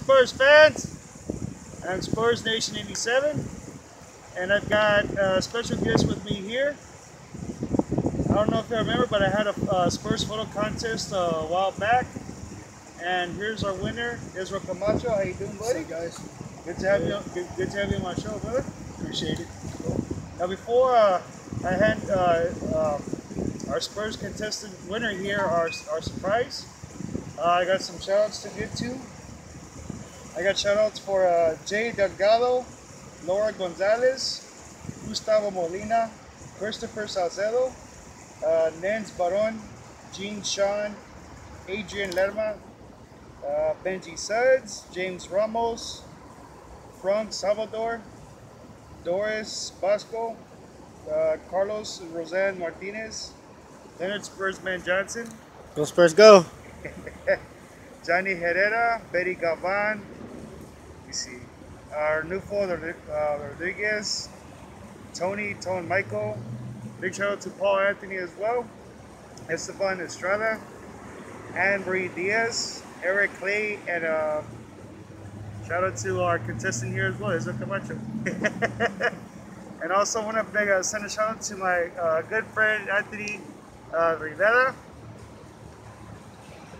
Spurs fans? I'm Spurs Nation 87, and I've got a special guest with me here. I don't know if you remember, but I had a Spurs Photo Contest a while back, and here's our winner, Israel Camacho. How you doing, buddy? Guys, Good to have you. Good to have you on my show, brother. appreciate it. Now, before I hand our Spurs contestant winner here, our surprise, I got some shout outs to get to. I got shout outs for Jay Delgado, Laura Gonzalez, Gustavo Molina, Christopher Salcedo, Nens Baron, Jean Sean, Adrian Lerma, Benji Suds, James Ramos, Frank Salvador, Doris Bosco, Carlos Roseanne Martinez, Leonard Spursman Johnson, Go Spurs, go! Johnny Herrera, Betty Gavan, you see, Arnulfo Rodriguez, Tone Michael, big shout out to Paul Anthony as well, Esteban Estrada, Anne Marie Diaz, Eric Clay, and shout out to our contestant here as well, Israel Camacho. And also want to send a shout out to my good friend Anthony Rivera.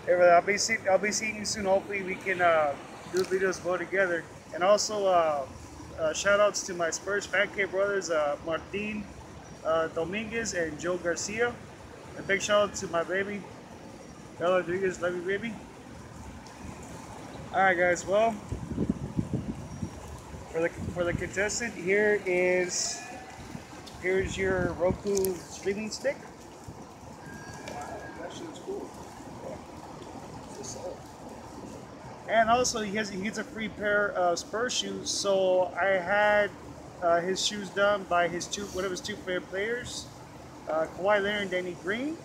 I'll be seeing you soon. Hopefully we can do videos both together. And also shout outs to my Spurs Fan brothers, Martin Dominguez and Joe Garcia. A big shout out to my baby, Bella Rodriguez. Love you, baby. All right, guys. Well, for the contestant, here's your Roku streaming stick. That shit's cool. And also, he gets a free pair of Spurs shoes. So I had his shoes done by one of his two favorite players, Kawhi Leonard and Danny Green.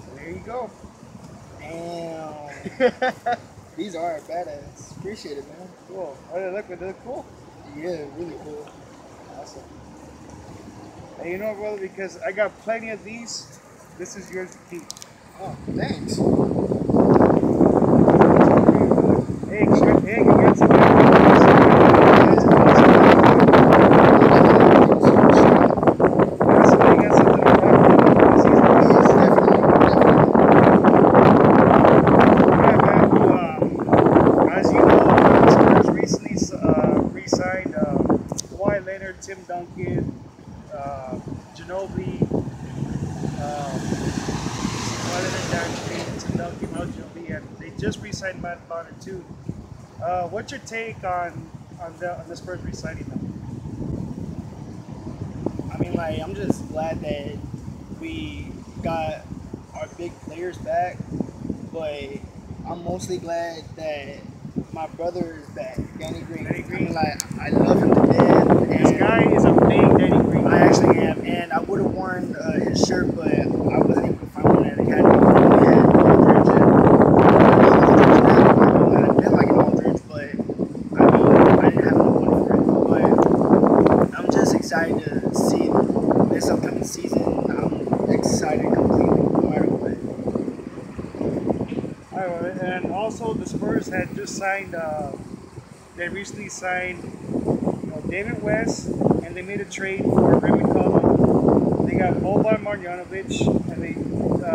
So there you go. Damn. These are badass. Appreciate it, man. Cool. Oh, they look cool. Yeah, really cool. Awesome. And you know, brother, because I got plenty of these, this is yours to keep. Oh, thanks. Hey, congrats on Tim Duncan, Ginobili, Tim Duncan, Ginobili, and they just re-signed Matt Bonner too. What's your take on the Spurs re-signing them? I mean, like, I'm just glad that we got our big players back, but I'm mostly glad that my brother is back, Danny Green. Danny Green. I mean, like, I love him to death. This guy is a big Danny Green. I actually am, and I would have worn his shirt, but I wasn't able to find one at the academy. I didn't like it Aldridge, but I mean, I didn't have no money for it. But I'm just excited to see this upcoming season. I'm excited completely, no matter what. All right, and also the Spurs had just signed. They recently signed David West, and they made a trade for Raymond Cullen. They got Boban Marjanovic, and they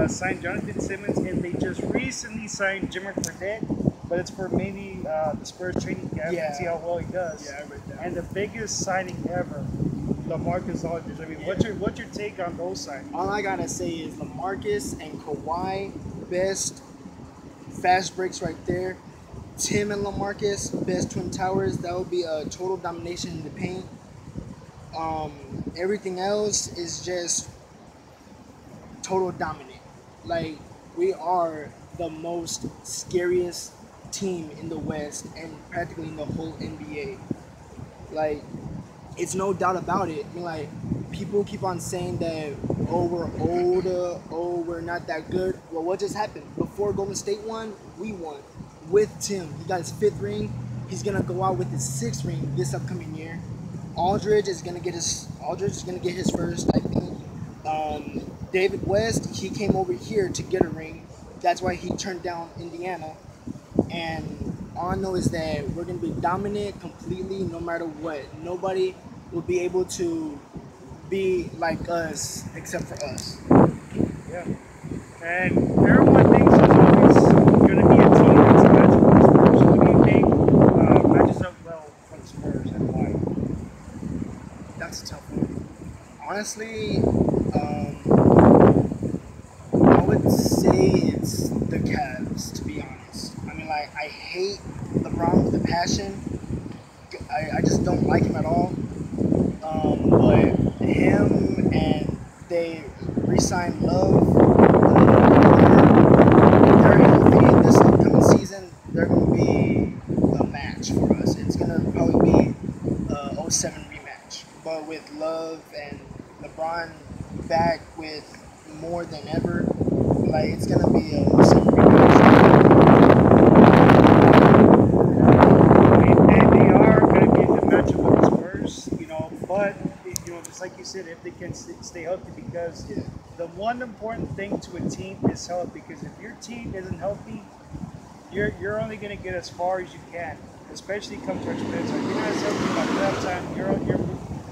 signed Jonathan Simmons, and they just recently signed Jimmer Fredette, but it's for maybe the Spurs training camp and see how well he does. Yeah, I read that. And the biggest signing ever, LaMarcus Aldridge. I mean, Yeah. what's your take on those signings? All I gotta say is LaMarcus and Kawhi, best fast breaks right there. Tim and LaMarcus, best twin towers. That would be a total domination in the paint. Everything else is just total dominant. Like, we are the most scariest team in the West and practically in the whole NBA. Like, it's no doubt about it. I mean, like, people keep on saying that, oh, we're old, oh, we're not that good. Well, what just happened? Before Golden State won, we won. With Tim, he got his 5th ring. He's gonna go out with his 6th ring this upcoming year. Aldridge is gonna get his first, I think. David West, he came over here to get a ring. That's why he turned down Indiana. And all I know is that we're gonna be dominant completely, no matter what. Nobody will be able to be like us except for us. Yeah. And everyone thinks there's always going to be a team that's a match for the Spurs. Who do you think matches up well for the Spurs and why? That's a tough one. Honestly, I would say it's the Cavs. To be honest, I mean, like I hate LeBron with a passion. I just don't like him at all. But him and they re-signed Love. They're healthy this upcoming season. They're going to be a match for us. It's going to probably be a '07 rematch, but with Love and LeBron back with more than ever. Like it's going to be a '07 rematch. And they are going to be a good matchup with the Spurs, but just like you said, if they can stay healthy, because Yeah. the one important thing to a team is health. Because if your team isn't healthy, you're only going to get as far as you can, especially come to Spurs. If you're not as healthy by that time,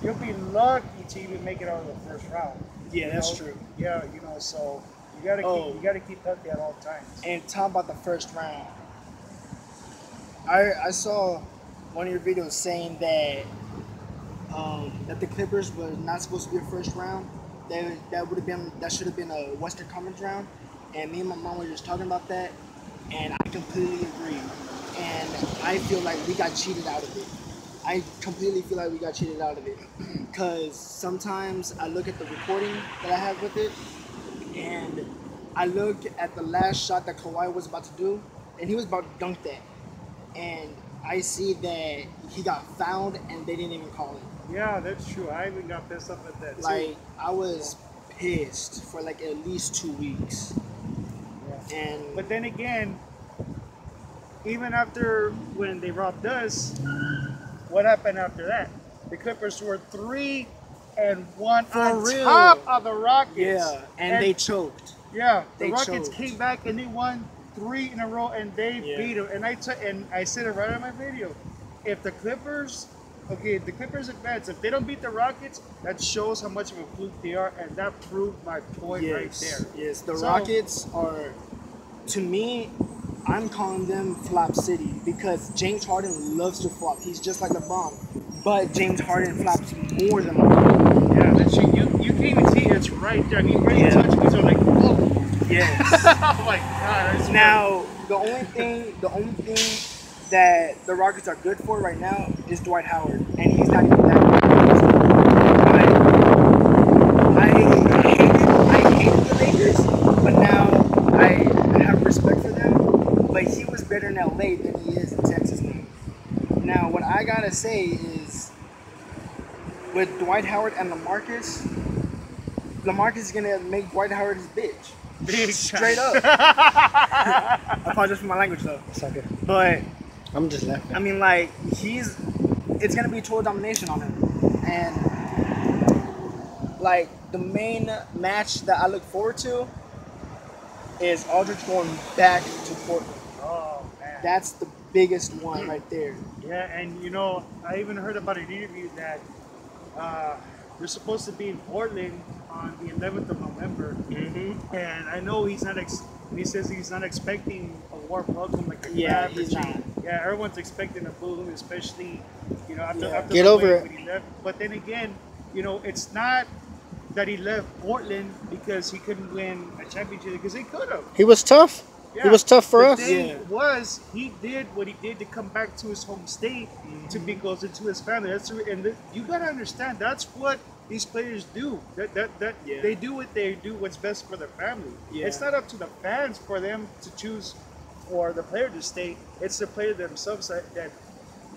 you'll be lucky to even make it out of the first round. Yeah, that's true. Yeah, so you gotta keep healthy at all times. And talk about the first round. I saw one of your videos saying that the Clippers were not supposed to be a first round. That should have been a Western Conference round. And me and my mom were just talking about that, and I completely agree. And I feel like we got cheated out of it. I completely feel like we got cheated out of it because sometimes I look at the recording that I have with it, and I look at the last shot that Kawhi was about to do, and he was about to dunk that, and I see that he got fouled and they didn't even call it. Yeah, that's true. I even got pissed off at that too. Like I was pissed for like at least 2 weeks. Yeah. And But then again, even after when they robbed us, what happened after that? The Clippers were 3-1 on real. top of the Rockets. yeah, and they choked. Yeah, the They Rockets choked. came back and they won 3 in a row and they Yeah. beat them. And I said it right on my video. If the Clippers advance. If they don't beat the Rockets, that shows how much of a fluke they are, and that proved my point right there. Yes, the So- Rockets are, to me, I'm calling them Flop City because James Harden loves to flop. He's just like LeBron, but James Harden flops more than LeBron. Yeah, that's you can't even see it's right there. I mean, when you Yeah. touch me, so like, oh, Yes. oh my god. That's Now, the only thing that the Rockets are good for right now is Dwight Howard, and he's not even that good. I hated the Lakers, but now I have respect for them. But he was better in LA than he is in Texas now. Now, what I gotta say is, with Dwight Howard and LaMarcus is gonna make Dwight Howard his bitch. big Straight up. I apologize for my language though. It's okay. But I'm just laughing. I mean, like it's gonna be total domination on him, and like the main match that I look forward to is Aldridge going back to Portland. Oh man. That's the biggest one right there. Yeah, and I even heard about an interview that we're supposed to be in Portland on the 11th of November, and I know he's not. He says he's not expecting a warm welcome like a Yeah, crab. he's not. Yeah, everyone's expecting a boom, especially after Yeah. after Get the over way it. when he left. But then again, it's not that he left Portland because he couldn't win a championship, because he could have. He was tough. Yeah. He was tough for the us. thing Yeah. was, he did what he did to come back to his home state to be closer to his family. You gotta understand, that's what these players do. Yeah. They do what's best for their family. Yeah. It's not up to the fans for them to choose for the player to stay. It's the player themselves that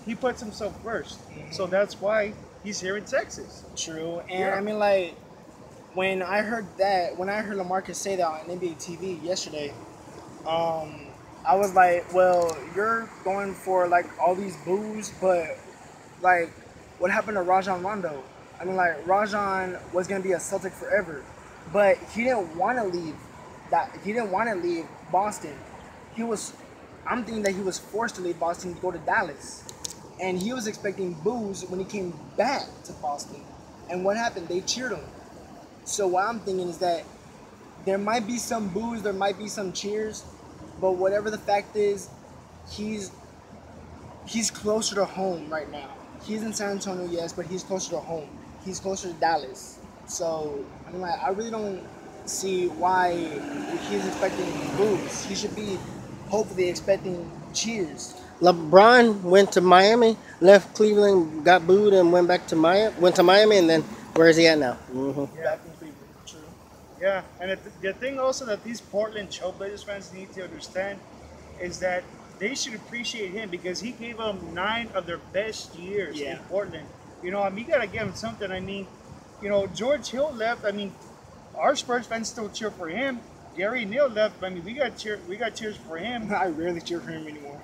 he puts himself 1st. So that's why he's here in Texas. True, and Yeah. I mean, like when I heard LaMarcus say that on NBA TV yesterday, I was like, well, you're going for like all these boos, but like, what happened to Rajon Rondo? I mean, like Rajon was gonna be a Celtic forever, but he didn't want to leave. He didn't want to leave Boston. He was I'm thinking that he was forced to leave Boston to go to Dallas. And he was expecting boos when he came back to Boston. And what happened? They cheered him. So what I'm thinking is that there might be some boos, there might be some cheers, but whatever the fact is, he's closer to home right now. He's in San Antonio, yes, but he's closer to home. He's closer to Dallas. So I'm like, I really don't see why he's expecting boos. He should be hopefully expecting cheers. LeBron went to Miami, left Cleveland, got booed, and went back to Miami. Went to Miami, and then where is he at now? Mm-hmm. Back in Cleveland. True. Yeah, and the thing also that these Portland Trailblazers fans need to understand is that they should appreciate him because he gave them 9 of their best years in Portland. You know, I mean, you gotta give him something. I mean, you know, George Hill left. I mean, our Spurs fans still cheer for him. Gary Neal left. I mean, we got cheers for him. I rarely cheer for him anymore.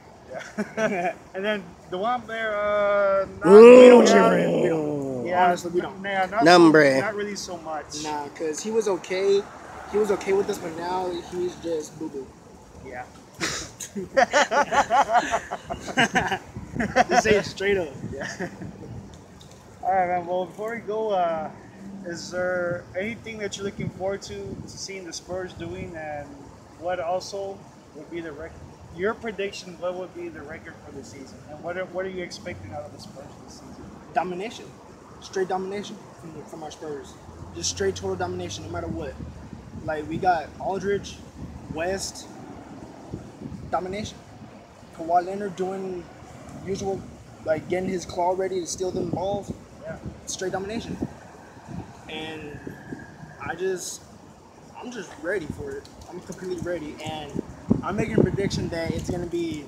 Yeah. And then the one there, we don't cheer for him. We don't. Yeah, honestly, we don't. Nah, not really so much. Nah, because he was okay. He was okay with us, but now he's just boo-boo. Yeah. Just say it straight up. Yeah. All right, man. Well, before we go, is there anything that you're looking forward to seeing the Spurs doing, and what also would be the record? Your prediction, what would be the record for the season, and what are you expecting out of the Spurs this season? Domination, straight domination from our Spurs. Just straight total domination, no matter what. Like we got Aldridge, West, domination. Kawhi Leonard doing usual, like getting his claw ready to steal them balls. Yeah, straight domination. And I'm just ready for it. I'm completely ready, and I'm making a prediction that it's gonna be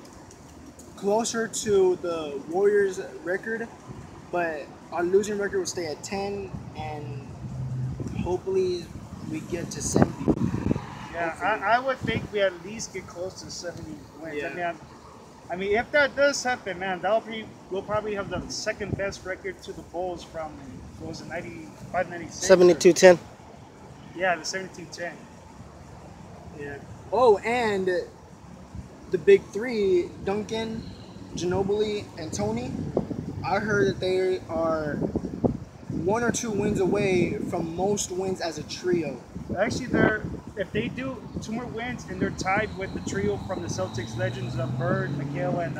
closer to the Warriors' record, but our losing record will stay at 10, and hopefully we get to 70. Yeah, I would think we at least get close to 70 wins. Yeah. I mean, if that does happen, man, we'll probably have the second best record to the Bulls from, what was it, 95, 96? 72-10. Yeah, the 72-10. Yeah. Oh, and the big three, Duncan, Ginobili, and Tony, I heard that they are 1 or 2 wins away from most wins as a trio. Actually, if they do 2 more wins, and they're tied with the trio from the Celtics legends of Bird, McHale, and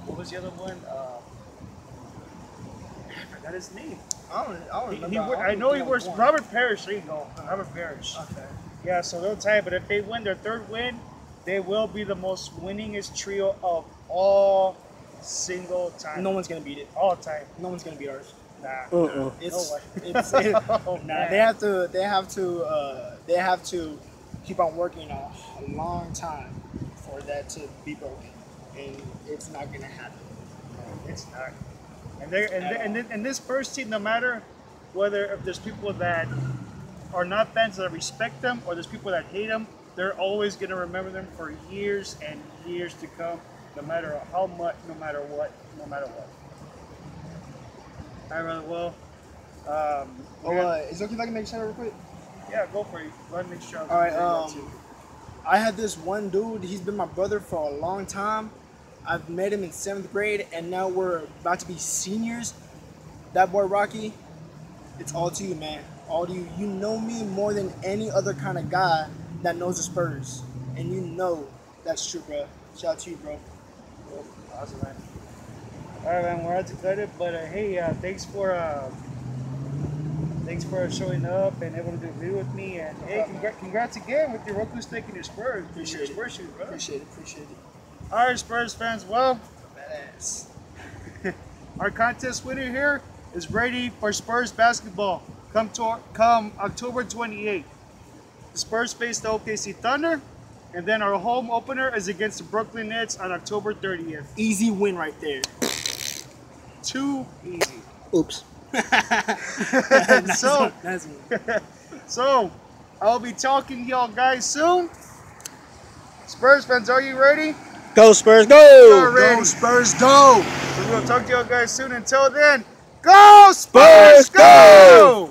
what was the other one? I forgot his name. I don't remember. I know he works. Robert Parrish. There you go. Robert Parrish. Okay. Yeah, so they'll tie, but if they win their 3rd win, they will be the most winningest trio of all single time. No one's gonna beat it. All time. No one's gonna beat ours. Nah. It's, No way. nah. They have to keep on working a long time for that to be broken, and it's not gonna happen. It's not. And this first team, no matter whether if there's people that are not fans that respect them or there's people that hate them, they're always gonna remember them for years and years to come, no matter how much, no matter what. All right, well, is it okay if I can make a shout out real quick? yeah, go for it. Go ahead and make sure. All right. I had this one dude. He's been my brother for a long time. I've met him in 7th grade, and now we're about to be seniors. That boy Rocky, it's all to you, man. All to you. You know me more than any other kind of guy that knows the Spurs, and you know that's true, bro. Shout out to you, bro. Awesome, man. All right, man. We're out to cut it, but hey, thanks for showing up and able to do a video with me. And hey, congrats again with your Roku stick and your Spurs. Appreciate it. Spurs shoes, bro. Appreciate it. All right, Spurs fans. Well, Badass. our contest winner here is ready for Spurs basketball. Come October 28th. The Spurs face the OKC Thunder, and then our home opener is against the Brooklyn Nets on October 30th. Easy win right there. Too easy. Oops. So, I'll be talking to y'all guys soon. Spurs fans, are you ready? Go Spurs, go! Go Spurs, go! So we'll talk to y'all guys soon. Until then, go Spurs, go!